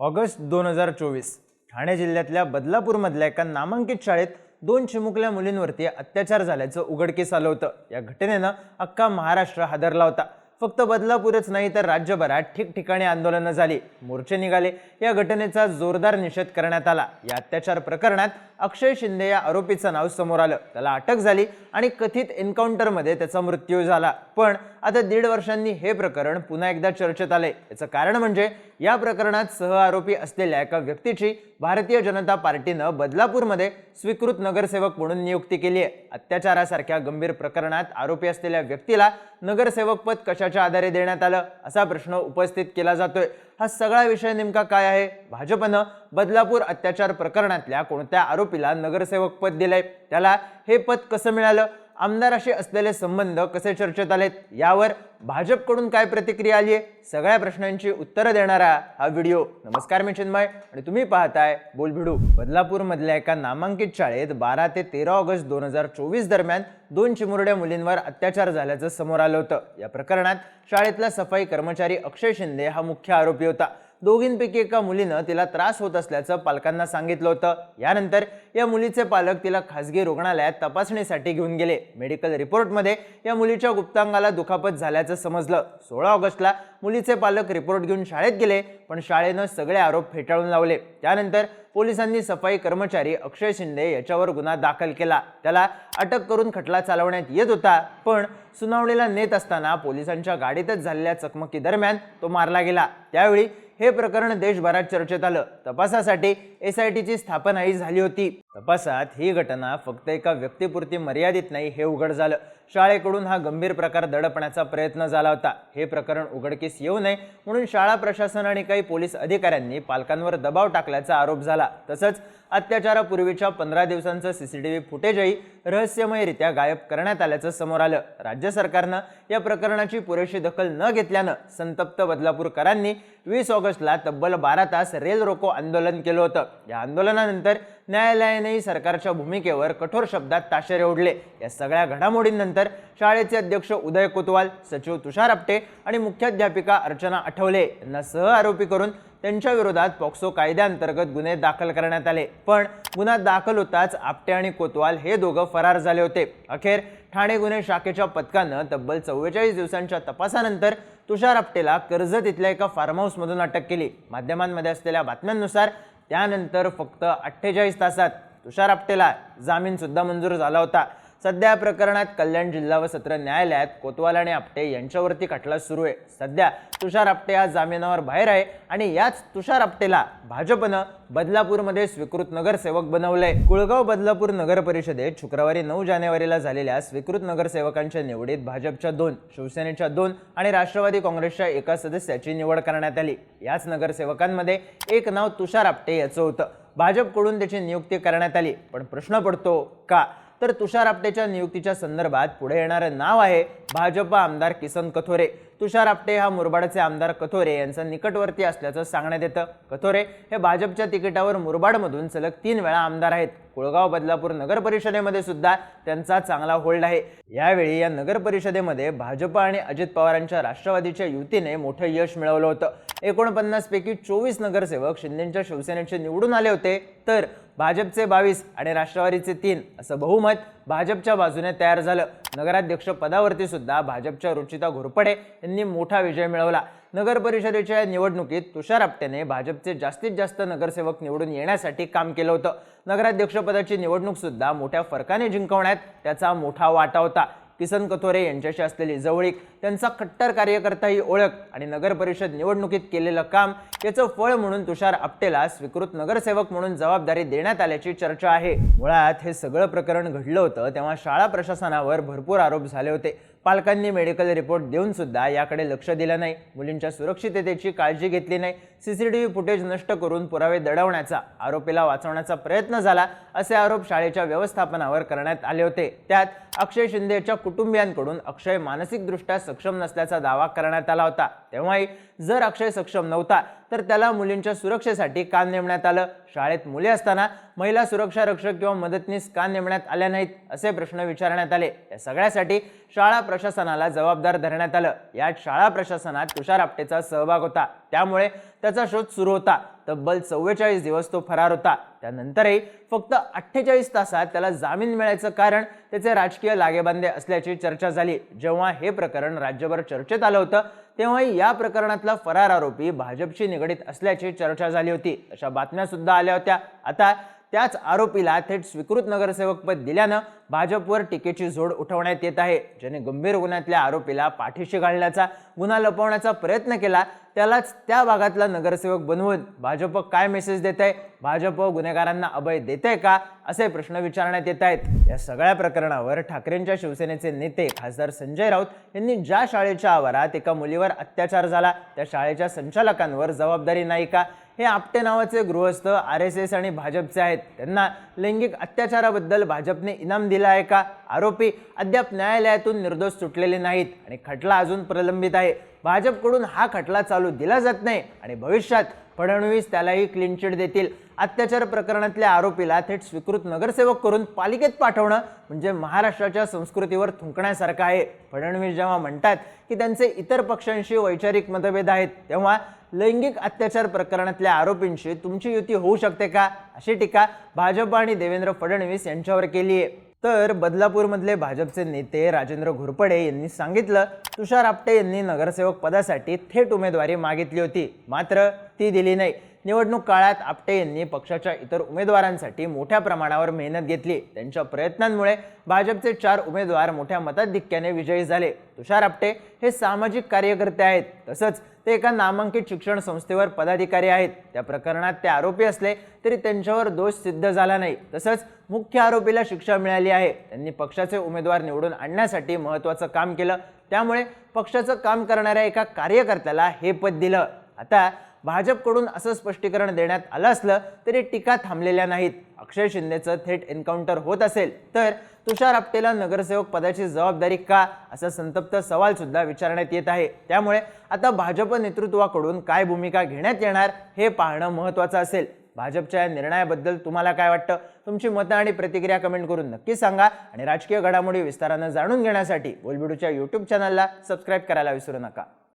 August 2024 Thane जिल्ह्यातल्या बदलापूरमधल्या एका नामांकित शाळेत 2 चिमुकल्या मुलींवरती अत्याचार झाल्याचं उघडकीस आलं होतं। या घटनेनं अख्खा महाराष्ट्र हादरला होता। फक्त बदलापूरच नाही तर राज्यभरात ठिकठिकाणी आंदोलनं झाली, मोर्चे निघाले। या घटनेचा जोरदार निषेध करण्यात आला। या अत्याचार प्रकरणात अक्षय शिंदे या आरोपीचं नाव समोर आलं, त्याला अटक झाली आणि कथित एन्काउंटरमध्ये त्याचा मृत्यू झाला। पण आता 1.5 वर्षांनी हे प्रकरण पुन्हा एकदा चर्चेत आले। याचं कारण म्हणजे या प्रकरणात सहआरोपी असलेल्या एका व्यक्तीची भारतीय जनता पार्टीनं बदलापूरमध्ये स्वीकृत नगरसेवक म्हणून नियुक्ती केली आहे। अत्याचारासारख्या गंभीर प्रकरणात आरोपी असलेल्या व्यक्तीला नगरसेवक पद कशाच्या आधारे देण्यात आलं, असा प्रश्न उपस्थित केला जातोय। हा सगळा विषय नेमका काय आहे? भाजपनं बदलापूर अत्याचार प्रकरणातल्या कोणत्या आरोपीला नगरसेवक पद दिलंय? त्याला हे पद कसं मिळालं? आमदाराशी असलेले संबंध कसे चर्चेत आलेत? यावर भाजपकडून काय प्रतिक्रिया आली आहे? सगळ्या प्रश्नांची उत्तरं देणारा हा व्हिडिओ। नमस्कार, मी चिन्मय आणि तुम्ही पाहताय बोलभिडू। बदलापूर मधल्या एका नामांकित शाळेत 12 ते 13 ऑगस्ट 2024 दरम्यान 2 चिमुरड्या मुलींवर अत्याचार झाल्याचं समोर आलं होतं। या प्रकरणात शाळेतला सफाई कर्मचारी अक्षय शिंदे हा मुख्य आरोपी होता। दोघींपैकी एका मुलीनं तिला त्रास होत असल्याचं पालकांना सांगितलं होतं। यानंतर या मुलीचे पालक तिला खासगी रुग्णालयात तपासणीसाठी घेऊन गेले। मेडिकल रिपोर्टमध्ये या मुलीच्या गुप्तांगाला दुखापत झाल्याचं समजलं। 16 ऑगस्टला मुलीचे पालक रिपोर्ट घेऊन शाळेत गेले, पण शाळेनं सगळे आरोप फेटाळून लावले। त्यानंतर पोलिसांनी सफाई कर्मचारी अक्षय शिंदे याच्यावर गुन्हा दाखल केला। त्याला अटक करून खटला चालवण्यात येत होता, पण सुनावणीला नेत असताना पोलिसांच्या गाडीतच झालेल्या चकमकीदरम्यान तो मारला गेला। त्यावेळी हे प्रकरण देशभरात चर्चेत आलं। तपासासाठी SITची स्थापनाही झाली होती। तपासात ही घटना फक्त एका व्यक्तीपुरती मर्यादित नाही हे उघड झालं। शाळेकडून हा गंभीर प्रकार दडपण्याचा प्रयत्न झाला होता। हे प्रकरण उघडकीस येऊ नये म्हणून शाळा प्रशासन आणि काही पोलीस अधिकाऱ्यांनी पालकांवर दबाव टाकल्याचा आरोप झाला। तसंच अत्याचारापूर्वीच्या 15 दिवसांचं CCTV फुटेजही रहस्यमयरित्या गायब करण्यात आल्याचं समोर आलं। राज्य सरकारनं या प्रकरणाची पुरेशी दखल न घेतल्यानं संतप्त बदलापूरकरांनी 20 ऑगस्टला तब्बल 12 तास रेल रोको आंदोलन केलं होतं। या आंदोलनानंतर न्यायालयानेही सरकारच्या भूमिकेवर कठोर शब्दात ताशेरे ओढले। या सगळ्या घडामोडींनंतर शाळेचे अध्यक्ष उदय कोतवाल, सचिव तुषार आपटे आणि मुख्याध्यापिका अर्चना आठवले यांना सहआरोपी करून त्यांच्या विरोधात पॉक्सो कायद्याअंतर्गत गुन्हे दाखल करण्यात आले। पण गुन्हा दाखल होताच आपटे आणि कोतवाल हे दोघं फरार झाले होते। अखेर ठाणे गुन्हे शाखेच्या पथकानं तब्बल 44 दिवसांच्या तपासानंतर तुषार आपटेला कर्जत इथल्या एका फार्म हाऊसमधून अटक केली। माध्यमांमध्ये असलेल्या बातम्यांनुसार त्यानंतर फक्त 48 तासात तुषार आपटेला जामीन सुद्धा मंजूर झाला होता। सध्या प्रकरणात कल्याण जिल्हा व सत्र न्यायालयात कोतवाल आणि आपटे यांच्यावरती खटला सुरू आहे। सध्या तुषार आपटे हा जामिनावर बाहेर आहे आणि याच तुषार आपटेला भाजपनं बदलापूरमध्ये स्वीकृत नगरसेवक बनवलंय। कुळगाव बदलापूर नगर परिषदेत शुक्रवारी 9 जानेवारीला झालेल्या स्वीकृत नगरसेवकांच्या निवडीत भाजपच्या 2, शिवसेनेच्या 2 आणि राष्ट्रवादी काँग्रेसच्या 1 सदस्याची निवड करण्यात आली। याच नगरसेवकांमध्ये एक नाव तुषार आपटे याचं होतं। भाजपकडून त्याची नियुक्ती करण्यात आली, पण प्रश्न पडतो का? तर तुषार आपटेच्या नियुक्तीच्या संदर्भात पुढे येणारे नाव आहे भाजप आमदार किसन कथोरे। तुषार आपटे हा मुरबाडचे आमदार कथोरे यांचा निकटवर्ती असल्याचं सांगण्यात येतं। कथोरे हे भाजपच्या तिकिटावर मुरबाडमधून सलग 3 वेळा आमदार आहेत। कुळगाव बदलापूर नगर परिषदेमध्ये सुद्धा त्यांचा चांगला होल्ड आहे। यावेळी या नगर परिषदेमध्ये भाजप आणि अजित पवारांच्या राष्ट्रवादीच्या युतीने मोठं यश मिळवलं होतं। 49 पैकी 24 नगरसेवक शिंदेच्या शिवसेनेचे निवडून आले होते, तर भाजपचे 22 आणि राष्ट्रवादीचे 3 असं बहुमत भाजपच्या बाजूने तयार झालं। नगराध्यक्ष पदावरती सुद्धा भाजपच्या रुचिता घोरपडे यांनी मोठा विजय मिळवला। नगर परिषदेच्या निवडणुकीत तुषार आपटेने भाजपचे जास्तीत जास्त नगरसेवक निवडून येण्यासाठी काम केलं होतं। नगराध्यक्षपदाची निवडणूक सुद्धा मोठ्या फरकाने जिंकवण्यात त्याचा मोठा वाटा होता। किसन कथोरे यांच्याशी असलेली जवळीक, त्यांचा कट्टर कार्यकर्ता ही ओळख आणि नगर परिषद निवडणुकीत केलेलं काम याचं फळ म्हणून तुषार आपटेला स्वीकृत नगरसेवक म्हणून जबाबदारी देण्यात आल्याची चर्चा आहे। मुळात हे सगळं प्रकरण घडलं होतं तेव्हा शाळा प्रशासनावर भरपूर आरोप झाले होते। पालकांनी मेडिकल रिपोर्ट देऊन सुद्धा याकडे लक्ष दिलं नाही, मुलींच्या सुरक्षिततेची काळजी घेतली नाही, CCTV फुटेज नष्ट करून पुरावे दडवण्याचा, आरोपीला वाचवण्याचा प्रयत्न झाला असे आरोप शाळेच्या व्यवस्थापनावर करण्यात आले होते। त्यात अक्षय शिंदेच्या कुटुंबियांकडून अक्षय मानसिकदृष्ट्या सक्षम नसल्याचा दावा करण्यात आला होता। तेव्हाही जर अक्षय सक्षम नव्हता तर त्याला मुलींच्या सुरक्षेसाठी का नेमण्यात आलं? शाळेत मुले असताना महिला सुरक्षा रक्षक किंवा मदतनीस का नेमण्यात आल्या नाहीत असे प्रश्न विचारण्यात आले। या सगळ्यासाठी शाळा प्रशासनाला जबाबदार धरण्यात आलं। यात शाळा प्रशासनात तुषार आपटेचा सहभाग होता। त्यामुळे त्याचा शोध सुरू होता. तब्बल 44 दिवस तो फरार होता. त्यानंतरही फक्त 48 तासात त्याला जामीन मिळायचं कारण त्याचे राजकीय लागेबांधे असल्याची चर्चा झाली. जेव्हा हे प्रकरण राज्यभर चर्चेत आलं होतं तेव्हाही या प्रकरणातला फरार आरोपी भाजपशी निगडीत असल्याची चर्चा झाली होती. अशा बातम्या सुद्धा आल्या होत्या. आता त्याच आरोपीला थेट स्वीकृत नगरसेवक पद दिल्यानं भाजपवर टीकेची झोड उठवण्यात येत आहे. ज्याने गंभीर गुन्ह्यातल्या आरोपीला पाठीशी घालण्याचा, गुन्हा लपवण्याचा प्रयत्न केला त्यालाच त्या भागातला नगरसेवक बनवून भाजप काय मेसेज देत आहे? भाजप गुन्हेगारांना अभय देते का? असे प्रश्न विचारण्यात येत आहेत. या सगळ्या प्रकरणावर ठाकरेंच्या शिवसेनेचे नेते खासदार संजय राऊत यांनी ज्या शाळेच्या आवारात एका मुलीवर अत्याचार झाला त्या शाळेच्या संचालकांवर जबाबदारी नाही का? हे आपटे नावाचे गृहस्थ RSS आणि भाजपचे आहेत. त्यांना लैंगिक अत्याचाराबद्दल भाजपने इनाम दिला आहे का? आरोपी अद्याप न्यायालयातून निर्दोष सुटलेले नाहीत आणि खटला अजून प्रलंबित आहे. भाजपकडून हा खटला चालू दिला जात नाही आणि भविष्यात फडणवीस त्यालाही क्लीन चिट देतील. अत्याचार प्रकरणातल्या आरोपीला थेट स्वीकृत नगरसेवक करून पालिकेत पाठवणं म्हणजे महाराष्ट्राच्या संस्कृतीवर थुंकण्यासारखं आहे. फडणवीस जेव्हा म्हणतात की त्यांचे इतर पक्षांशी वैचारिक मतभेद आहेत तेव्हा लैंगिक अत्याचार प्रकरणातल्या आरोपींशी तुमची युती होऊ शकते का? अशी टीका भाजप आणि देवेंद्र फडणवीस यांच्यावर केली आहे. तर बदलापूरमधले भाजपचे नेते राजेंद्र घोरपडे यांनी सांगितलं तुषार आपटे यांनी नगरसेवक पदासाठी थेट उमेदवारी मागितली होती, मात्र ती दिली नाही. निवडणूक काळात आपटे यांनी पक्षाच्या इतर उमेदवारांसाठी मोठ्या प्रमाणावर मेहनत घेतली. त्यांच्या प्रयत्नांमुळे भाजपचे 4 उमेदवार मोठ्या मताधिक्याने विजयी झाले. तुषार आपटे हे सामाजिक कार्यकर्ते आहेत, तसंच ते एका नामांकित शिक्षण संस्थेवर पदाधिकारी आहेत. त्या प्रकरणात ते आरोपी असले तरी त्यांच्यावर दोष सिद्ध झाला नाही. तसंच मुख्य आरोपीला शिक्षा मिळाली आहे. त्यांनी पक्षाचे उमेदवार निवडून आणण्यासाठी महत्त्वाचं काम केलं, त्यामुळे पक्षाचं काम करणाऱ्या एका कार्यकर्त्याला हे पद दिलं. आता भाजपकडून असं स्पष्टीकरण देण्यात आलं असलं तरी टीका थांबलेल्या नाहीत. अक्षय शिंदेचं थेट एन्काउंटर होत असेल तर तुषार आपटेला नगरसेवक पदाची जबाबदारी का, असा संतप्त सवाल सुद्धा विचारण्यात येत आहे. त्यामुळे आता भाजप नेतृत्वाकडून काय भूमिका घेण्यात येणार हे पाहणं महत्त्वाचं असेल. भाजपच्या या निर्णयाबद्दल तुम्हाला काय वाटतं? तुमची मतं आणि प्रतिक्रिया कमेंट करून नक्की सांगा आणि राजकीय घडामोडी विस्तारानं जाणून घेण्यासाठी बोलबिडूच्या YouTube चॅनलला सबस्क्राईब करायला विसरू नका.